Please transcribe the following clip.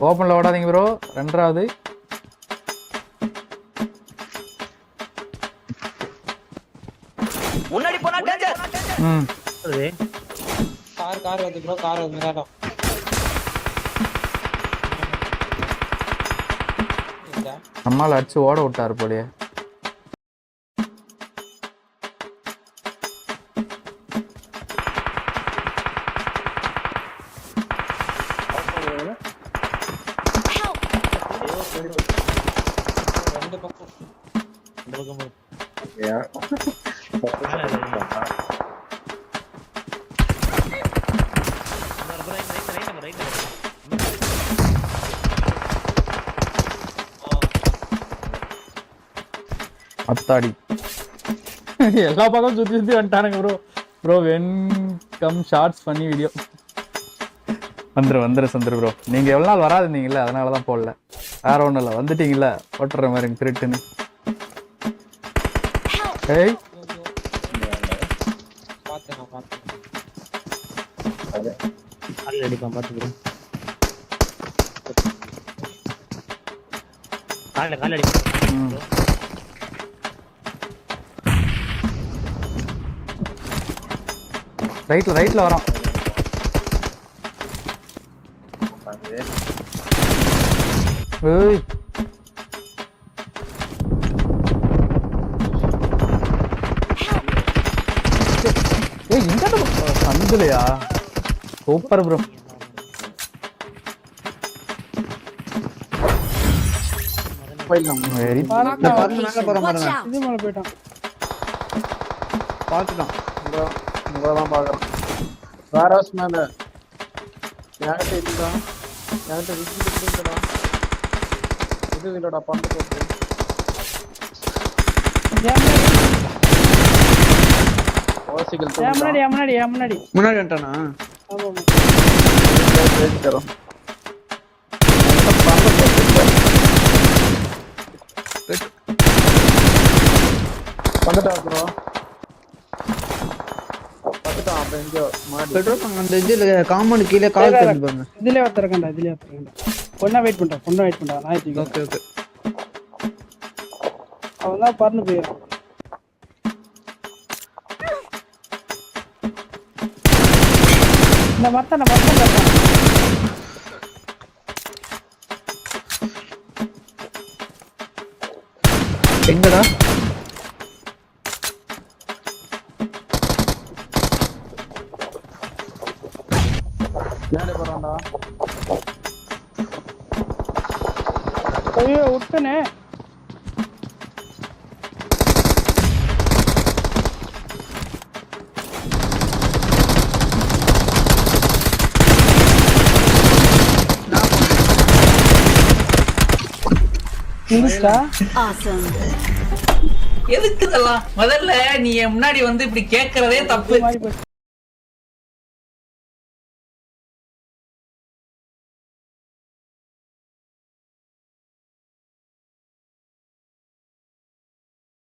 ஓப்பன்ல ஓடாதீங்க ப்ரோ. ரெண்டாவது முன்னாடி போனா டேஞ்சர். கார் வந்து ப்ரோ கார் வந்து மேல. நம்மால அடிச்சு ஓட விட்டாரு போலயே. ரெண்டு பக்கம் அத்தாடி எல்லா பக்கம் சுத்தி சுத்தி வந்துட்டானுங்க bro. Bro when come shorts பண்ணி வீடியோ வந்துரு சந்துரு ப்ரோ. நீங்க எவ்வளவு நாள் வராதுந்தீங்கல்ல, அதனாலதான் போடல. வேற ஒண்ணும் இல்ல, வந்துட்டீங்கல்ல போட்டுற மாதிரி திருட்டுன்னு. ஏய் அடிப்பான் பாத்து ப்ரோ. கால அடிப்பான். ரைட்ல வரோம். ஏய் ஏய் இந்த சந்துலையா? Super bro. வெரி மேல போற மாதிரி இது மேல போய்ட்டான். பாத்துட்டான் ப்ரோ. உங்களதான் பாக்குறேன். வேராஸ் மேல யார்கிட்ட இல்லடா, யார்கிட்ட விட்டுடா. இது இல்லடா பந்து போட்டு. ஓசிகள் தூக்கு. முன்னாடி வந்துட்டானா? ஆமா வெயிட் கரோ. வந்துட்டா ப்ரோ. வந்துட்டான். அப்ப எங்கயோ பெட்ரோல் பங்க் அந்த இதுல காம்பவுண்ட் கீழே கால் பண்ணி பாருங்க. இதுலயே ஒருத்தரக்கண்டா. பொண்ணா வெயிட் பண்றா. நான் ஏத்திக்க. ஓகே அவன் தான் பறந்து போயிடும். இந்த மரத்தான எங்கடா? மேலே போறான்டா. ஐயோ விட்டனே. எதுக்கு இதெல்லாம்? முதல்ல நீ முன்னாடி வந்து இப்படி கேக்குறதே தப்பு.